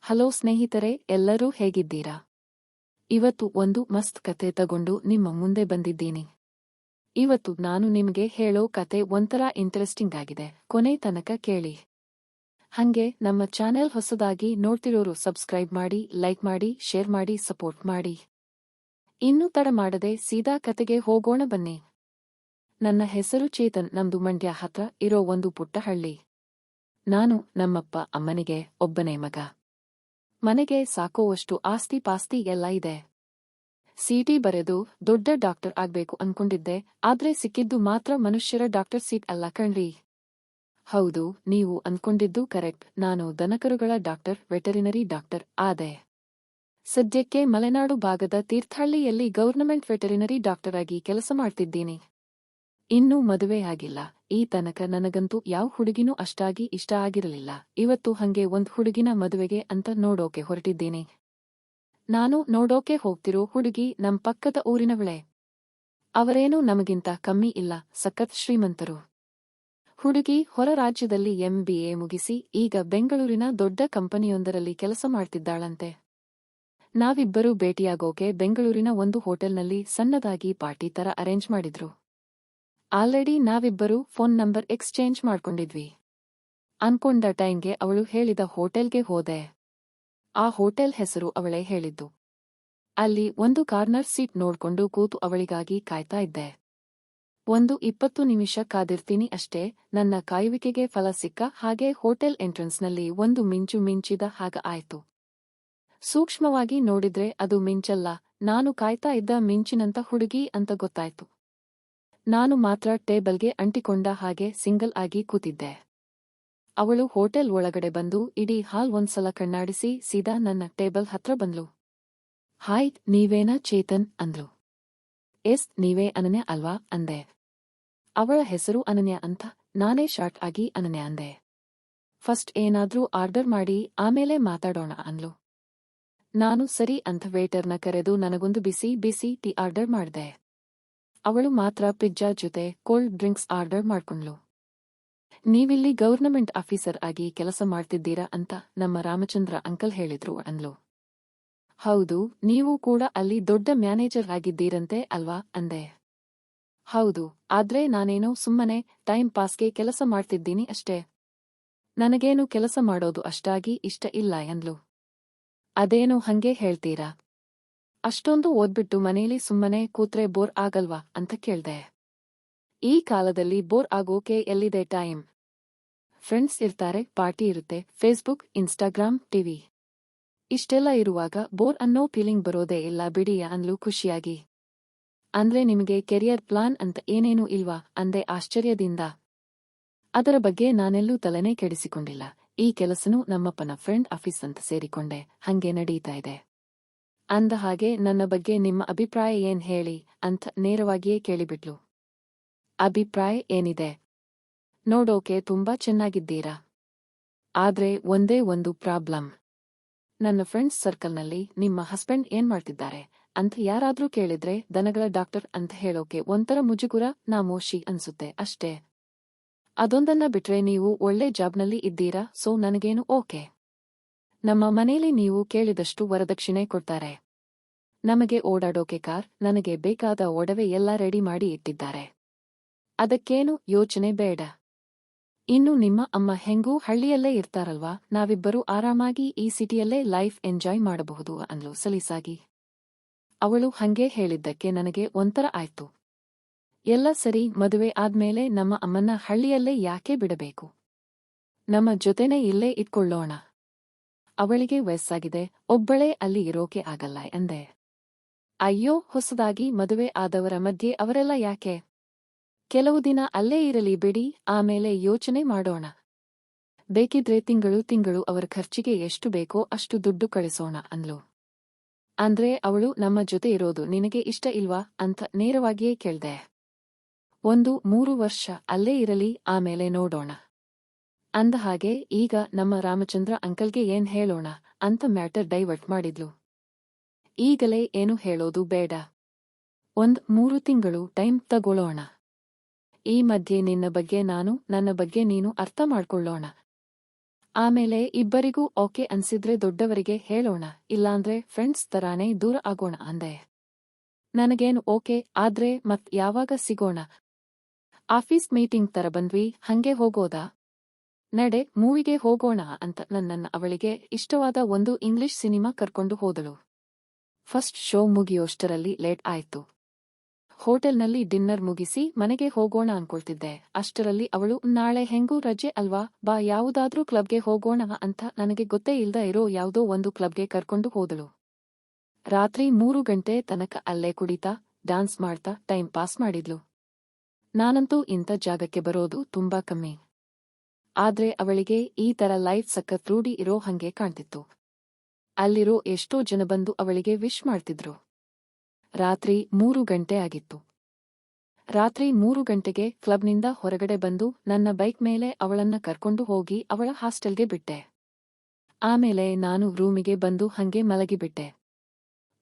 Hello ಸ್ನೇಹಿತರೆ, ಎಲ್ಲರೂ ಹೇಗಿದ್ದೀರಾ? ಇವತ್ತು ಒಂದು ಮಸ್ತ್ ಕತೆ ತಗೊಂಡು ನಿಮ್ಮ ಮುಂದೆ ಬಂದಿದ್ದೀನಿ. ಇವತ್ತು ನಾನು ನಿಮಗೆ ಹೇಳೋ ಕತೆ ಒಂಥರ ಇಂಟ್ರೆಸ್ಟಿಂಗ್ ಆಗಿದೆ. ಕೊನೆ ತನಕ ಕೇಳಿ. ಹಂಗೆ ನಮ್ಮ ಚಾನೆಲ್ ಹೊಸದಾಗಿ ನೋಡ್ತಿರೋರು ಸಬ್ಸ್ಕ್ರೈಬ್ ಮಾಡಿ, ಲೈಕ್ ಮಾಡಿ, ಶೇರ್ ಮಾಡಿ, ಸಪೋರ್ಟ್ ಮಾಡಿ. ಇನ್ನೂ ತಡ ಮಾಡದೆ ಸೀದಾ ಕತೆಗೆ ಹೋಗೋಣ ಬನ್ನಿ. ನನ್ನ ಹೆಸರು ಚೇತನ್. ನಮ್ದು ಮಂಡ್ಯ ಹತ್ರ ಇರೋ ಒಂದು ಪುಟ್ಟ ಹಳ್ಳಿ. ನಾನು ನಮ್ಮಪ್ಪ ಅಮ್ಮನಿಗೆ ಒಬ್ಬನೇ ಮಗ. ಮನೆಗೆ ಸಾಕೋವಷ್ಟು ಆಸ್ತಿ ಪಾಸ್ತಿ ಎಲ್ಲ ಇದೆ. ಸಿಟಿ ಬರೆದು ದೊಡ್ಡ ಡಾಕ್ಟರ್ ಆಗ್ಬೇಕು ಅನ್ಕೊಂಡಿದ್ದೆ, ಆದ್ರೆ ಸಿಕ್ಕಿದ್ದು ಮಾತ್ರ ಮನುಷ್ಯರ ಡಾಕ್ಟರ್ ಸೀಟ್ ಅಲ್ಲ ಕಣ್ರಿ. ಹೌದು, ನೀವು ಅನ್ಕೊಂಡಿದ್ದು ಕರೆಕ್ಟ್. ನಾನು ದನಕರುಗಳ ಡಾಕ್ಟರ್, ವೆಟರಿನರಿ ಡಾಕ್ಟರ್ ಆದೆ. ಸದ್ಯಕ್ಕೆ ಮಲೆನಾಡು ಭಾಗದ ತೀರ್ಥಹಳ್ಳಿಯಲ್ಲಿ ಗವರ್ನಮೆಂಟ್ ವೆಟರಿನರಿ ಡಾಕ್ಟರ್ ಆಗಿ ಕೆಲಸ ಮಾಡ್ತಿದ್ದೀನಿ. ಇನ್ನೂ ಮದುವೆ ಆಗಿಲ್ಲ. ಈ ತನಕ ನನಗಂತೂ ಯಾವ ಹುಡುಗಿನೂ ಅಷ್ಟಾಗಿ ಇಷ್ಟ ಆಗಿರಲಿಲ್ಲ. ಇವತ್ತು ಹಂಗೆ ಒಂದ್ ಹುಡುಗಿನ ಮದುವೆಗೆ ಅಂತ ನೋಡೋಕೆ ಹೊರಟಿದ್ದೀನಿ. ನಾನು ನೋಡೋಕೆ ಹೋಗ್ತಿರೋ ಹುಡುಗಿ ನಮ್ ಪಕ್ಕದ ಊರಿನವಳೆ. ಅವರೇನೂ ನಮಗಿಂತ ಕಮ್ಮಿ ಇಲ್ಲ, ಸಖತ್ ಶ್ರೀಮಂತರು. ಹುಡುಗಿ ಹೊರ ರಾಜ್ಯದಲ್ಲಿ MBA ಮುಗಿಸಿ ಈಗ ಬೆಂಗಳೂರಿನ ದೊಡ್ಡ ಕಂಪನಿಯೊಂದರಲ್ಲಿ ಕೆಲಸ ಮಾಡ್ತಿದ್ದಾಳಂತೆ. ನಾವಿಬ್ಬರೂ ಭೇಟಿಯಾಗೋಕೆ ಬೆಂಗಳೂರಿನ ಒಂದು ಹೋಟೆಲ್ನಲ್ಲಿ ಸಣ್ಣದಾಗಿ ಪಾರ್ಟಿ ತರ ಅರೇಂಜ್ ಮಾಡಿದ್ರು. ಆಲ್ರೆಡಿ ನಾವಿಬ್ಬರೂ ಫೋನ್ ನಂಬರ್ ಎಕ್ಸ್ಚೇಂಜ್ ಮಾಡ್ಕೊಂಡಿದ್ವಿ. ಅನ್ಕೊಂಡ ಟೈಮ್ಗೆ ಅವಳು ಹೇಳಿದ ಹೋಟೆಲ್ಗೆ ಹೋದೆ. ಆ ಹೋಟೆಲ್ ಹೆಸರು ಅವಳೇ ಹೇಳಿದ್ದು. ಅಲ್ಲಿ ಒಂದು ಕಾರ್ನರ್ ಸೀಟ್ ನೋಡ್ಕೊಂಡು ಕೂತು ಅವಳಿಗಾಗಿ ಕಾಯ್ತಾ ಇದ್ದೆ. 20 ನಿಮಿಷ ಕಾದಿರ್ತೀನಿ ಅಷ್ಟೇ. ನನ್ನ ಕಾಯುವಿಕೆಗೆ ಫಲ ಸಿಕ್ಕ ಹಾಗೆ ಹೋಟೆಲ್ ಎಂಟ್ರೆನ್ಸ್ನಲ್ಲಿ ಒಂದು ಮಿಂಚು ಮಿಂಚಿದ ಹಾಗ ಆಯ್ತು. ಸೂಕ್ಷ್ಮವಾಗಿ ನೋಡಿದ್ರೆ ಅದು ಮಿಂಚಲ್ಲ, ನಾನು ಕಾಯ್ತಾ ಇದ್ದ ಮಿಂಚಿನಂತ ಹುಡುಗಿ ಅಂತ ಗೊತ್ತಾಯ್ತು. ನಾನು ಮಾತ್ರ ಟೇಬಲ್ಗೆ ಅಂಟಿಕೊಂಡ ಹಾಗೆ ಸಿಂಗಲ್ ಆಗಿ ಕೂತಿದ್ದೆ. ಅವಳು ಹೋಟೆಲ್ ಒಳಗಡೆ ಬಂದು ಇಡೀ ಹಾಲ್ ಒಂದ್ಸಲ ಕಣ್ಣಾಡಿಸಿ ಸೀದಾ ನನ್ನ ಟೇಬಲ್ ಹತ್ರ ಬಂದ್ಲು. ಹಾಯ್, ನೀವೇನಾ ಚೇತನ್ ಅಂದ್ಲು. ಎಸ್, ನೀವೇ ಅನನ್ಯ ಅಲ್ವಾ ಅಂದೆ. ಅವಳ ಹೆಸರು ಅನನ್ಯ ಅಂತ. ನಾನೇ ಶಾರ್ಟ್ ಆಗಿ ಅನನ್ಯ ಅಂದೆ. ಫಸ್ಟ್ ಏನಾದ್ರೂ ಆರ್ಡರ್ ಮಾಡಿ ಆಮೇಲೆ ಮಾತಾಡೋಣ ಅಂದ್ಲು. ನಾನು ಸರಿ ಅಂತ ವೇಟರ್ನ ಕರೆದು ನನಗೊಂದು ಬಿಸಿ ಬಿಸಿ ಟೀ ಆರ್ಡರ್ ಮಾಡ್ದೆ. ಅವಳು ಮಾತ್ರ ಪಿಜ್ಜಾ ಜೊತೆ ಕೋಲ್ಡ್ ಡ್ರಿಂಕ್ಸ್ ಆರ್ಡರ್ ಮಾಡ್ಕೊಂಡ್ಲು. ನೀವಿಲ್ಲಿ ಗವರ್ನಮೆಂಟ್ ಆಫೀಸರ್ ಆಗಿ ಕೆಲಸ ಮಾಡ್ತಿದ್ದೀರಾ ಅಂತ ನಮ್ಮ ರಾಮಚಂದ್ರ ಅಂಕಲ್ ಹೇಳಿದ್ರು ಅಂದ್ಲು. ಹೌದು, ನೀವು ಕೂಡ ಅಲ್ಲಿ ದೊಡ್ಡ ಮ್ಯಾನೇಜರ್ ಆಗಿದ್ದೀರಂತೆ ಅಲ್ವಾ ಅಂದೆ. ಹೌದು, ಆದ್ರೆ ನಾನೇನೋ ಸುಮ್ಮನೆ ಟೈಮ್ ಪಾಸ್ಗೆ ಕೆಲಸ ಮಾಡ್ತಿದ್ದೀನಿ ಅಷ್ಟೇ. ನನಗೇನು ಕೆಲಸ ಮಾಡೋದು ಅಷ್ಟಾಗಿ ಇಷ್ಟ ಇಲ್ಲ ಎಂದ್ಲು. ಅದೇನು ಹಂಗೆ ಹೇಳ್ತೀರಾ? ಅಷ್ಟೊಂದು ಓದ್ಬಿಟ್ಟು ಮನೇಲಿ ಸುಮ್ಮನೆ ಕೂತ್ರೆ ಬೋರ್ ಆಗಲ್ವಾ ಅಂತ ಕೇಳ್ದೆ. ಈ ಕಾಲದಲ್ಲಿ ಬೋರ್ ಆಗೋಕೆ ಎಲ್ಲಿದೆ ಟೈಮ್? ಫ್ರೆಂಡ್ಸ್ ಇರ್ತಾರೆ, ಪಾರ್ಟಿ ಇರುತ್ತೆ, ಫೇಸ್ಬುಕ್, ಇನ್ಸ್ಟಾಗ್ರಾಮ್, ಟಿವಿ. ಇಷ್ಟೆಲ್ಲ ಇರುವಾಗ ಬೋರ್ ಅನ್ನೋ ಫೀಲಿಂಗ್ ಬರೋದೇ ಇಲ್ಲ ಬಿಡಿ ಅಂದ್ಲು ಖುಷಿಯಾಗಿ. ಅಂದ್ರೆ ನಿಮಗೆ ಕೆರಿಯರ್ ಪ್ಲಾನ್ ಅಂತ ಏನೇನೂ ಇಲ್ವಾ ಅಂದೆ ಆಶ್ಚರ್ಯದಿಂದ. ಅದರ ಬಗ್ಗೆ ನಾನೆಲ್ಲೂ ತಲೆನೇ ಕೆಡಿಸಿಕೊಂಡಿಲ್ಲ. ಈ ಕೆಲಸನೂ ನಮ್ಮಪ್ಪನ ಫ್ರೆಂಡ್ ಆಫೀಸ್ ಅಂತ ಸೇರಿಕೊಂಡೆ, ಹಂಗೆ ನಡೀತಾ ಇದೆ. ಅಂದ ಹಾಗೆ ನನ್ನ ಬಗ್ಗೆ ನಿಮ್ಮ ಅಭಿಪ್ರಾಯ ಏನ್ ಹೇಳಿ ಅಂತ ನೇರವಾಗಿಯೇ ಕೇಳಿಬಿಟ್ಲು. ಅಭಿಪ್ರಾಯ ಏನಿದೆ? ನೋಡೋಕೆ ತುಂಬಾ ಚೆನ್ನಾಗಿದ್ದೀರಾ. ಆದ್ರೆ ಒಂದೇ ಒಂದು ಪ್ರಾಬ್ಲಮ್. ನನ್ನ ಫ್ರೆಂಡ್ಸ್ ಸರ್ಕಲ್ನಲ್ಲಿ ನಿಮ್ಮ ಹಸ್ಬೆಂಡ್ ಏನ್ ಮಾಡ್ತಿದ್ದಾರೆ ಅಂತ ಯಾರಾದ್ರೂ ಕೇಳಿದ್ರೆ ದನಗಳ ಡಾಕ್ಟರ್ ಅಂತ ಹೇಳೋಕೆ ಒಂಥರ ಮುಜುಗುರ, ನಾಮೋಶಿ ಅನ್ಸುತ್ತೆ ಅಷ್ಟೇ. ಅದೊಂದನ್ನ ಬಿಟ್ರೆ ನೀವು ಒಳ್ಳೆ ಜಾಬ್ನಲ್ಲಿ ಇದ್ದೀರಾ, ಸೊ ನನಗೇನು ಓಕೆ. ನಮ್ಮ ಮನೇಲಿ ನೀವು ಕೇಳಿದಷ್ಟು ವರದಕ್ಷಿಣೆ ಕೊಡ್ತಾರೆ. ನಮಗೆ ಓಡಾಡೋಕೆ ಕಾರ್, ನನಗೆ ಬೇಕಾದ ಒಡವೆ ಎಲ್ಲ ರೆಡಿ ಮಾಡಿ ಇಟ್ಟಿದ್ದಾರೆ. ಅದಕ್ಕೇನು ಯೋಚನೆ ಬೇಡ. ಇನ್ನು ನಿಮ್ಮ ಅಮ್ಮ ಹೆಂಗೂ ಹಳ್ಳಿಯಲ್ಲೇ ಇರ್ತಾರಲ್ವಾ, ನಾವಿಬ್ಬರೂ ಆರಾಮಾಗಿ ಈ ಸಿಟಿಯಲ್ಲೇ ಲೈಫ್ ಎಂಜಾಯ್ ಮಾಡಬಹುದು ಅಂದ್ಲು ಸಲೀಸಾಗಿ. ಅವಳು ಹಂಗೆ ಹೇಳಿದ್ದಕ್ಕೆ ನನಗೆ ಒಂಥರ ಆಯ್ತು. ಎಲ್ಲ ಸರಿ, ಮದುವೆ ಆದ್ಮೇಲೆ ನಮ್ಮ ಅಮ್ಮನ್ನ ಹಳ್ಳಿಯಲ್ಲೇ ಯಾಕೆ ಬಿಡಬೇಕು? ನಮ್ಮ ಜೊತೆನೇ ಇಲ್ಲೇ ಇಟ್ಕೊಳ್ಳೋಣ. ಅವಳಿಗೆ ವಯಸ್ಸಾಗಿದೆ, ಒಬ್ಬಳೇ ಅಲ್ಲಿ ಇರೋಕೆ ಆಗಲ್ಲ ಎಂದೆ. ಅಯ್ಯೋ, ಹೊಸದಾಗಿ ಮದುವೆ ಆದವರ ಮಧ್ಯೆ ಅವರೆಲ್ಲ ಯಾಕೆ? ಕೆಲವು ದಿನ ಅಲ್ಲೇ ಇರಲಿ ಬಿಡಿ, ಆಮೇಲೆ ಯೋಚನೆ ಮಾಡೋಣ. ಬೇಕಿದ್ರೆ ತಿಂಗಳು ಅವರ ಖರ್ಚಿಗೆ ಎಷ್ಟು ಬೇಕೋ ಅಷ್ಟು ದುಡ್ಡು ಕಳಿಸೋಣ ಅಂದ್ಲು. ಅಂದ್ರೆ ಅವಳು ನಮ್ಮ ಜೊತೆ ಇರೋದು ನಿನಗೆ ಇಷ್ಟ ಇಲ್ವಾ ಅಂತ ನೇರವಾಗಿಯೇ ಕೇಳ್ದೆ. 3 ವರ್ಷ ಅಲ್ಲೇ ಇರಲಿ, ಆಮೇಲೆ ನೋಡೋಣ. ಅಂದ ಹಾಗೆ ಈಗ ನಮ್ಮ ರಾಮಚಂದ್ರ ಅಂಕಲ್ಗೆ ಏನ್ ಹೇಳೋಣ ಅಂತ ಮ್ಯಾಟರ್ ಡೈವರ್ಟ್ ಮಾಡಿದ್ಲು. ಈಗಲೇ ಏನು ಹೇಳೋದು ಬೇಡ. 3 ತಿಂಗಳು ಟೈಮ್ ತಗೊಳ್ಳೋಣ. ಈ ಮಧ್ಯೆ ನಿನ್ನ ಬಗ್ಗೆ ನಾನು, ನನ್ನ ಬಗ್ಗೆ ನೀನು ಅರ್ಥ ಮಾಡ್ಕೊಳ್ಳೋಣ. ಆಮೇಲೆ ಇಬ್ಬರಿಗೂ ಓಕೆ ಅನ್ಸಿದ್ರೆ ದೊಡ್ಡವರಿಗೆ ಹೇಳೋಣ, ಇಲ್ಲಾಂದ್ರೆ ಫ್ರೆಂಡ್ಸ್ ತರಾನೇ ದೂರ ಆಗೋಣ ಅಂದೆ. ನನಗೇನು ಓಕೆ, ಆದ್ರೆ ಮತ್ ಯಾವಾಗ ಸಿಗೋಣ? ಆಫೀಸ್ ಮೀಟಿಂಗ್ ತರ ಬಂದ್ವಿ, ಹಂಗೆ ಹೋಗೋದಾ? ನಡೆ ಮೂವಿಗೆ ಹೋಗೋಣ ಅಂತ ನನ್ನನ್ನ ಅವಳಿಗೆ ಇಷ್ಟವಾದ ಒಂದು ಇಂಗ್ಲಿಷ್ ಸಿನಿಮಾ ಕರ್ಕೊಂಡು ಹೋದಳು. ಫಸ್ಟ್ ಶೋ ಮುಗಿಯೋಷ್ಟರಲ್ಲಿ ಲೇಟ್ ಆಯ್ತು. ಹೋಟೆಲ್ನಲ್ಲಿ ಡಿನ್ನರ್ ಮುಗಿಸಿ ಮನೆಗೆ ಹೋಗೋಣ ಅನ್ಕೊಳ್ತಿದ್ದೆ. ಅಷ್ಟರಲ್ಲಿ ಅವಳು ನಾಳೆ ಹೆಂಗೂ ರಜೆ ಅಲ್ವಾ, ಬಾ ಯಾವುದಾದ್ರೂ ಕ್ಲಬ್ಗೆ ಹೋಗೋಣ ಅಂತ ನನಗೆ ಗೊತ್ತೇ ಇಲ್ದ ಇರೋ ಯಾವುದೋ ಒಂದು ಕ್ಲಬ್ಗೆ ಕರ್ಕೊಂಡು ಹೋದಳು. ರಾತ್ರಿ 3 ಗಂಟೆ ತನಕ ಅಲ್ಲೇ ಕುಡಿತಾ ಡಾನ್ಸ್ ಮಾಡ್ತಾ ಟೈಮ್ ಪಾಸ್ ಮಾಡಿದ್ಲು. ನಾನಂತೂ ಇಂಥ ಜಾಗಕ್ಕೆ ಬರೋದು ತುಂಬಾ ಕಮ್ಮಿ. ಆದ್ರೆ ಅವಳಿಗೆ ಈ ತರ ಲೈಫ್ ಸಖತ್ ರೂಢಿ ಇರೋ ಹಂಗೆ ಕಾಣ್ತಿತ್ತು. ಅಲ್ಲಿರೋ ಎಷ್ಟೋ ಜನ ಬಂದು ಅವಳಿಗೆ ವಿಶ್ ಮಾಡ್ತಿದ್ರು. ರಾತ್ರಿ 3 ಗಂಟೆ ಆಗಿತ್ತು. ರಾತ್ರಿ 3 ಗಂಟೆಗೆ ಕ್ಲಬ್ನಿಂದ ಹೊರಗಡೆ ಬಂದು ನನ್ನ ಬೈಕ್ ಮೇಲೆ ಅವಳನ್ನ ಕರ್ಕೊಂಡು ಹೋಗಿ ಅವಳ ಹಾಸ್ಟೆಲ್ಗೆ ಬಿಟ್ಟೆ. ಆಮೇಲೆ ನಾನು ರೂಮಿಗೆ ಬಂದು ಹಂಗೆ ಮಲಗಿಬಿಟ್ಟೆ.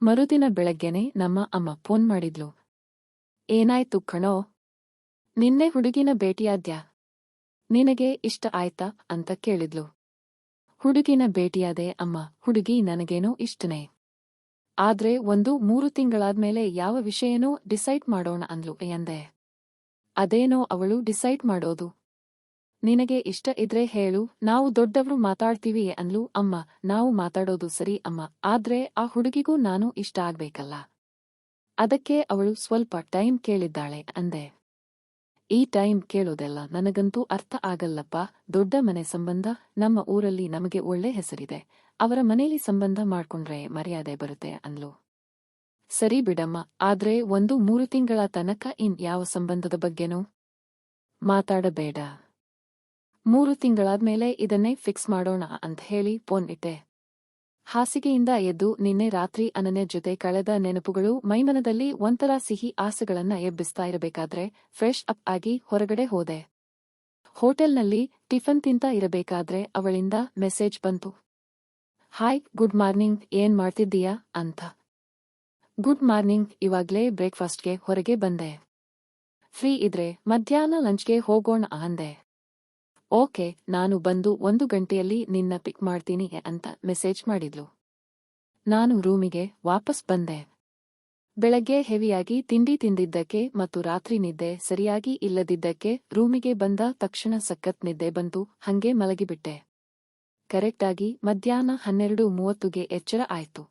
ಮರುದಿನ ಬೆಳಗ್ಗೆನೆ ನಮ್ಮ ಅಮ್ಮ ಫೋನ್ ಮಾಡಿದ್ಲು. ಏನಾಯ್ತು ಕಣೋ, ನಿನ್ನೆ ಹುಡುಗಿನ ಭೇಟಿಯಾದ್ಯಾ? ನಿನಗೆ ಇಷ್ಟ ಆಯ್ತಾ ಅಂತ ಕೇಳಿದ್ಲು. ಹುಡುಗಿನ ಭೇಟಿಯಾದೆ ಅಮ್ಮ, ಹುಡುಗಿ ನನಗೇನೋ ಇಷ್ಟನೇ. ಆದ್ರೆ 1-3 ತಿಂಗಳಾದ್ಮೇಲೆ ಯಾವ ವಿಷಯನೂ ಡಿಸೈಡ್ ಮಾಡೋಣ ಅಂದ್ಲು ಎಂದೆ. ಅದೇನೋ ಅವಳು ಡಿಸೈಡ್ ಮಾಡೋದು? ನಿನಗೆ ಇಷ್ಟ ಇದ್ರೆ ಹೇಳು, ನಾವು ದೊಡ್ಡವ್ರು ಮಾತಾಡ್ತೀವಿ ಅಂದ್ಲು ಅಮ್ಮ. ನಾವು ಮಾತಾಡೋದು ಸರಿ ಅಮ್ಮ, ಆದ್ರೆ ಆ ಹುಡುಗಿಗೂ ನಾನು ಇಷ್ಟ ಆಗ್ಬೇಕಲ್ಲ. ಅದಕ್ಕೆ ಅವಳು ಸ್ವಲ್ಪ ಟೈಮ್ ಕೇಳಿದ್ದಾಳೆ ಅಂದೆ. ಈ ಟೈಮ್ ಕೇಳೋದೆಲ್ಲ ನನಗಂತೂ ಅರ್ಥ ಆಗಲ್ಲಪ್ಪ. ದೊಡ್ಡ ಮನೆ ಸಂಬಂಧ, ನಮ್ಮ ಊರಲ್ಲಿ ನಮಗೆ ಒಳ್ಳೆ ಹೆಸರಿದೆ, ಅವರ ಮನೇಲಿ ಸಂಬಂಧ ಮಾಡ್ಕೊಂಡ್ರೆ ಮರ್ಯಾದೆ ಬರುತ್ತೆ ಅಂದ್ಲು. ಸರಿ ಬಿಡಮ್ಮ, ಆದ್ರೆ 1-3 ತಿಂಗಳ ತನಕ ಯಾವ ಸಂಬಂಧದ ಬಗ್ಗೆನೂ ಮಾತಾಡಬೇಡ. 3 ತಿಂಗಳಾದ್ಮೇಲೆ ಇದನ್ನೇ ಫಿಕ್ಸ್ ಮಾಡೋಣ ಅಂತ ಹೇಳಿ ಫೋನ್ ಇಟ್ಟೆ. ಹಾಸಿಗೆಯಿಂದ ಎದ್ದು ನಿನ್ನೆ ರಾತ್ರಿ ಅನನ್ಯ ಜೊತೆ ಕಳೆದ ನೆನಪುಗಳು ಮೈಮನದಲ್ಲಿ ಒಂಥರ ಸಿಹಿ ಆಸೆಗಳನ್ನ ಎಬ್ಬಿಸ್ತಾ ಇರಬೇಕಾದ್ರೆ ಫ್ರೆಶ್ ಅಪ್ ಆಗಿ ಹೊರಗಡೆ ಹೋದೆ. ಹೋಟೆಲ್ನಲ್ಲಿ ಟಿಫನ್ ತಿಂತಾ ಇರಬೇಕಾದ್ರೆ ಅವಳಿಂದ ಮೆಸೇಜ್ ಬಂತು. ಹಾಯ್, ಗುಡ್ ಮಾರ್ನಿಂಗ್, ಏನ್ ಮಾಡ್ತಿದ್ದೀಯಾ ಅಂತ. ಗುಡ್ ಮಾರ್ನಿಂಗ್, ಇವಾಗ್ಲೇ ಬ್ರೇಕ್ಫಾಸ್ಟ್ಗೆ ಹೊರಗೆ ಬಂದೆ. ಫ್ರೀ ಇದ್ರೆ ಮಧ್ಯಾಹ್ನ ಲಂಚ್ಗೆ ಹೋಗೋಣ ಅಂದೆ. ಓಕೆ, ನಾನು ಬಂದು 1 ಗಂಟೆಯಲ್ಲಿ ನಿನ್ನ ಪಿಕ್ ಮಾಡ್ತೀನಿ ಅಂತ ಮೆಸೇಜ್ ಮಾಡಿದ್ಲು. ನಾನು ರೂಮಿಗೆ ವಾಪಸ್ ಬಂದೆ. ಬೆಳಗ್ಗೆ ಹೆವಿಯಾಗಿ ತಿಂಡಿ ತಿಂದಿದ್ದಕ್ಕೆ ಮತ್ತು ರಾತ್ರಿ ನಿದ್ದೆ ಸರಿಯಾಗಿ ಇಲ್ಲದಿದ್ದಕ್ಕೆ ರೂಮಿಗೆ ಬಂದ ತಕ್ಷಣ ಸಖತ್ ನಿದ್ದೆ ಬಂತು, ಹಂಗೆ ಮಲಗಿಬಿಟ್ಟೆ. ಕರೆಕ್ಟಾಗಿ ಮಧ್ಯಾಹ್ನ 12:30ಗೆ ಎಚ್ಚರ ಆಯ್ತು.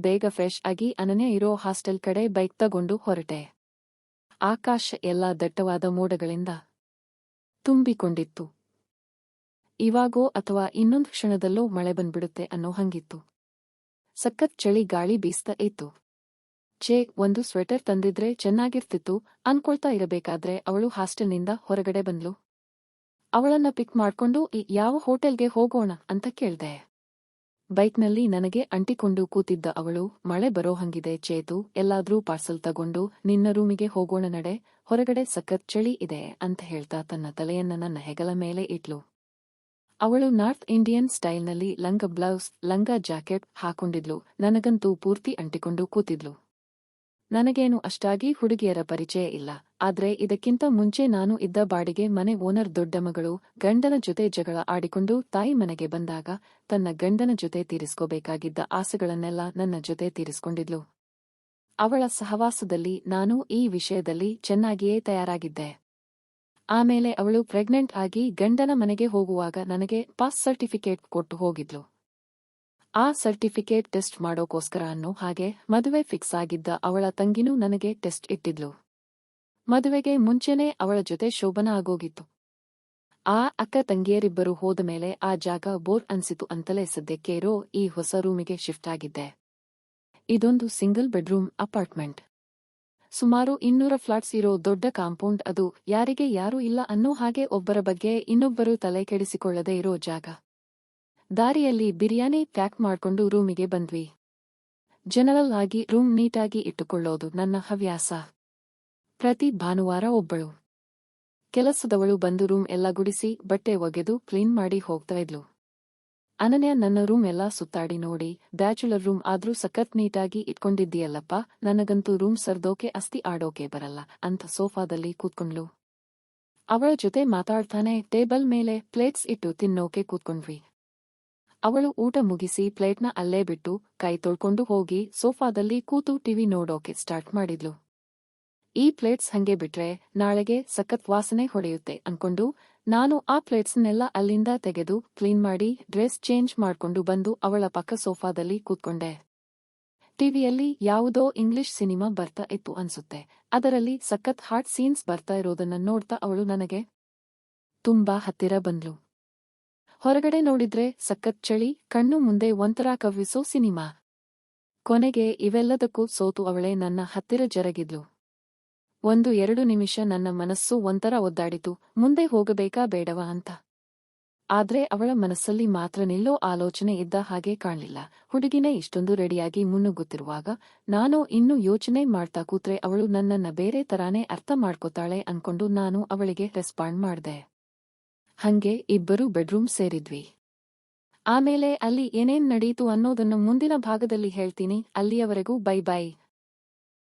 ಬೇಗ ಫ್ರೆಶ್ ಆಗಿ ಅನನ್ಯ ಇರೋ ಹಾಸ್ಟೆಲ್ ಕಡೆ ಬೈಕ್ ತಗೊಂಡು ಹೊರಟೆ. ಆಕಾಶ ಎಲ್ಲ ದಟ್ಟವಾದ ಮೋಡಗಳಿಂದ ತುಂಬಿಕೊಂಡಿತ್ತು. ಇವಾಗೋ ಅಥವಾ ಇನ್ನೊಂದು ಕ್ಷಣದಲ್ಲೋ ಮಳೆ ಬಂದ್ಬಿಡುತ್ತೆ ಅನ್ನೋ ಹಂಗಿತ್ತು. ಸಖತ್ ಚಳಿ ಗಾಳಿ ಬೀಸ್ತಾ ಇತ್ತು. ಒಂದು ಸ್ವೆಟರ್ ತಂದಿದ್ರೆ ಚೆನ್ನಾಗಿರ್ತಿತ್ತು ಅನ್ಕೊಳ್ತಾ ಇರಬೇಕಾದ್ರೆ ಅವಳು ಹಾಸ್ಟೆಲ್ನಿಂದ ಹೊರಗಡೆ ಬಂದ್ಲು. ಅವಳನ್ನ ಪಿಕ್ ಮಾಡ್ಕೊಂಡು ಯಾವ ಹೋಟೆಲ್ಗೆ ಹೋಗೋಣ ಅಂತ ಕೇಳ್ದೆ. ಬೈಕ್ನಲ್ಲಿ ನನಗೆ ಅಂಟಿಕೊಂಡು ಕೂತಿದ್ದ ಅವಳು, ಮಳೆ ಬರೋ ಹಂಗಿದೆ ಚೇತು, ಎಲ್ಲಾದ್ರೂ ಪಾರ್ಸಲ್ ತಗೊಂಡು ನಿನ್ನ ರೂಮಿಗೆ ಹೋಗೋಣ ನಡೆ, ಹೊರಗಡೆ ಸಖತ್ ಚಳಿ ಇದೆ ಅಂತ ಹೇಳ್ತಾ ತನ್ನ ತಲೆಯನ್ನ ನನ್ನ ಹೆಗಲ ಮೇಲೆ ಇಟ್ಲು. ಅವಳು ನಾರ್ತ್ ಇಂಡಿಯನ್ ಸ್ಟೈಲ್ನಲ್ಲಿ ಲಂಗ ಬ್ಲೌಸ್, ಲಂಗ ಜಾಕೆಟ್ ಹಾಕೊಂಡಿದ್ಲು. ನನಗಂತೂ ಪೂರ್ತಿ ಅಂಟಿಕೊಂಡು ಕೂತಿದ್ಲು. ನನಗೇನು ಅಷ್ಟಾಗಿ ಹುಡುಗಿಯರ ಪರಿಚಯ ಇಲ್ಲ, ಆದ್ರೆ ಇದಕ್ಕಿಂತ ಮುಂಚೆ ನಾನು ಇದ್ದ ಬಾಡಿಗೆ ಮನೆ ಓನರ್ ದೊಡ್ಡ ಮಗಳು ಗಂಡನ ಜೊತೆ ಜಗಳ ಆಡಿಕೊಂಡು ತಾಯಿ ಮನೆಗೆ ಬಂದಾಗ ತನ್ನ ಗಂಡನ ಜೊತೆ ತೀರಿಸ್ಕೋಬೇಕಾಗಿದ್ದ ಆಸೆಗಳನ್ನೆಲ್ಲ ನನ್ನ ಜೊತೆ ತೀರಿಸ್ಕೊಂಡಿದ್ಲು. ಅವಳ ಸಹವಾಸದಲ್ಲಿ ನಾನು ಈ ವಿಷಯದಲ್ಲಿ ಚೆನ್ನಾಗಿಯೇ ತಯಾರಾಗಿದ್ದೆ. ಆಮೇಲೆ ಅವಳು ಪ್ರೆಗ್ನೆಂಟ್ ಆಗಿ ಗಂಡನ ಮನೆಗೆ ಹೋಗುವಾಗ ನನಗೆ ಪಾಸ್ ಸರ್ಟಿಫಿಕೇಟ್ ಕೊಟ್ಟು ಹೋಗಿದ್ಲು. ಆ ಸರ್ಟಿಫಿಕೇಟ್ ಟೆಸ್ಟ್ ಮಾಡೋಕೋಸ್ಕರ ಅನ್ನೋ ಹಾಗೆ ಮದುವೆ ಫಿಕ್ಸ್ ಆಗಿದ್ದ ಅವಳ ತಂಗಿನೂ ನನಗೆ ಟೆಸ್ಟ್ ಇಟ್ಟಿದ್ಲು. ಮದುವೆಗೆ ಮುಂಚೆನೇ ಅವಳ ಜೊತೆ ಶೋಭನ ಆಗೋಗಿತ್ತು. ಆ ಅಕ್ಕ ತಂಗಿಯರಿಬ್ಬರು ಹೋದ ಮೇಲೆ ಆ ಜಾಗ ಬೋರ್ ಅನ್ಸಿತು ಅಂತಲೇ ಸದ್ಯಕ್ಕೆ ಇರೋ ಈ ಹೊಸ ರೂಮಿಗೆ ಶಿಫ್ಟ್ ಆಗಿದ್ದೆ. ಇದೊಂದು ಸಿಂಗಲ್ ಬೆಡ್ರೂಮ್ ಅಪಾರ್ಟ್ಮೆಂಟ್. ಸುಮಾರು 200 ಫ್ಲಾಟ್ಸ್ ಇರೋ ದೊಡ್ಡ ಕಾಂಪೌಂಡ್. ಅದು ಯಾರಿಗೆ ಯಾರೂ ಇಲ್ಲ ಅನ್ನೋ ಹಾಗೆ ಒಬ್ಬರ ಬಗ್ಗೆ ಇನ್ನೊಬ್ಬರು ತಲೆ ಕೆಡಿಸಿಕೊಳ್ಳದೆ ಇರೋ ಜಾಗ. ದಾರಿಯಲ್ಲಿ ಬಿರಿಯಾನಿ ಪ್ಯಾಕ್ ಮಾಡ್ಕೊಂಡು ರೂಮಿಗೆ ಬಂದ್ವಿ. ಜನರಲ್ ಆಗಿ ರೂಮ್ ನೀಟಾಗಿ ಇಟ್ಟುಕೊಳ್ಳೋದು ನನ್ನ ಹವ್ಯಾಸ. ಪ್ರತಿ ಭಾನುವಾರ ಒಬ್ಬಳು ಕೆಲಸದವಳು ಬಂದು ರೂಮ್ ಎಲ್ಲ ಗುಡಿಸಿ ಬಟ್ಟೆ ಒಗೆದು ಕ್ಲೀನ್ ಮಾಡಿ ಹೋಗ್ತಾ ಇದ್ಲು. ಅನನ್ಯ ನನ್ನ ರೂಮ್ ಎಲ್ಲ ಸುತ್ತಾಡಿ ನೋಡಿ, ಬ್ಯಾಚುಲರ್ ರೂಮ್ ಆದ್ರೂ ಸಖತ್ ನೀಟಾಗಿ ಇಟ್ಕೊಂಡಿದ್ದೀಯಲ್ಲಪ್ಪ, ನನಗಂತೂ ರೂಮ್ ಸರ್ದೋಕೆ ಅಸ್ತಿ ಆಡೋಕೆ ಬರಲ್ಲ ಅಂತ ಸೋಫಾದಲ್ಲಿ ಕೂತ್ಕೊಂಡ್ಲು. ಅವಳ ಜೊತೆ ಮಾತಾಡ್ತಾನೆ ಟೇಬಲ್ ಮೇಲೆ ಪ್ಲೇಟ್ಸ್ ಇಟ್ಟು ತಿನ್ನೋಕೆ ಕೂತ್ಕೊಂಡ್ವಿ. ಅವಳು ಊಟ ಮುಗಿಸಿ ಪ್ಲೇಟ್ನ ಅಲ್ಲೇ ಬಿಟ್ಟು ಕೈ ತೊಳ್ಕೊಂಡು ಹೋಗಿ ಸೋಫಾದಲ್ಲಿ ಕೂತು ಟಿವಿ ನೋಡೋಕೆ ಸ್ಟಾರ್ಟ್ ಮಾಡಿದ್ಲು. ಈ ಪ್ಲೇಟ್ಸ್ ಹಂಗೆ ಬಿಟ್ರೆ ನಾಳೆಗೆ ಸಖತ್ ವಾಸನೆ ಹೊಡೆಯುತ್ತೆ ಅನ್ಕೊಂಡು ನಾನು ಆ ಪ್ಲೇಟ್ಸ್ನೆಲ್ಲ ಅಲ್ಲಿಂದ ತೆಗೆದು ಕ್ಲೀನ್ ಮಾಡಿ ಡ್ರೆಸ್ ಚೇಂಜ್ ಮಾಡ್ಕೊಂಡು ಬಂದು ಅವಳ ಪಕ್ಕ ಸೋಫಾದಲ್ಲಿ ಕೂತ್ಕೊಂಡೆ. ಟಿವಿಯಲ್ಲಿ ಯಾವುದೋ ಇಂಗ್ಲಿಷ್ ಸಿನಿಮಾ ಬರ್ತಾ ಇತ್ತು ಅನ್ಸುತ್ತೆ. ಅದರಲ್ಲಿ ಸಖತ್ ಹಾಟ್ ಸೀನ್ಸ್ ಬರ್ತಾ ಇರೋದನ್ನ ನೋಡ್ತಾ ಅವಳು ನನಗೆ ತುಂಬಾ ಹತ್ತಿರ ಬಂದ್ಲು. ಹೊರಗಡೆ ನೋಡಿದ್ರೆ ಸಖತ್ ಚಳಿ, ಕಣ್ಣು ಮುಂದೆ ಒಂಥರ ಕವ್ವಿಸೋ ಸಿನಿಮಾ. ಕೊನೆಗೆ ಇವೆಲ್ಲದಕ್ಕೂ ಸೋತು ಅವಳೇ ನನ್ನ ಹತ್ತಿರ ಜರಗಿದ್ಲು. 1-2 ನಿಮಿಷ ನನ್ನ ಮನಸ್ಸು ಒಂಥರ ಒದ್ದಾಡಿತು, ಮುಂದೆ ಹೋಗಬೇಕಾ ಬೇಡವಾ ಅಂತ. ಆದ್ರೆ ಅವಳ ಮನಸ್ಸಲ್ಲಿ ಮಾತ್ರ ನಿಲ್ಲೋ ಆಲೋಚನೆ ಇದ್ದ ಹಾಗೆ ಕಾಣ್ಲಿಲ್ಲ. ಹುಡುಗಿನೇ ಇಷ್ಟೊಂದು ರೆಡಿಯಾಗಿ ಮುನ್ನುಗ್ಗುತ್ತಿರುವಾಗ ನಾನು ಇನ್ನೂ ಯೋಚನೆ ಮಾಡ್ತಾ ಕೂತ್ರೆ ಅವಳು ನನ್ನನ್ನ ಬೇರೆ ತರಾನೇ ಅರ್ಥ ಮಾಡ್ಕೋತಾಳೆ ಅನ್ಕೊಂಡು ನಾನು ಅವಳಿಗೆ ರೆಸ್ಪಾಂಡ್ ಮಾಡ್ದೆ. ಹಂಗೆ ಇಬ್ಬರು ಬೆಡ್ರೂಮ್ ಸೇರಿದ್ವಿ. ಆಮೇಲೆ ಅಲ್ಲಿ ಏನೇನ್ ನಡೀತು ಅನ್ನೋದನ್ನು ಮುಂದಿನ ಭಾಗದಲ್ಲಿ ಹೇಳ್ತೀನಿ. ಅಲ್ಲಿಯವರೆಗೂ ಬೈ ಬೈ.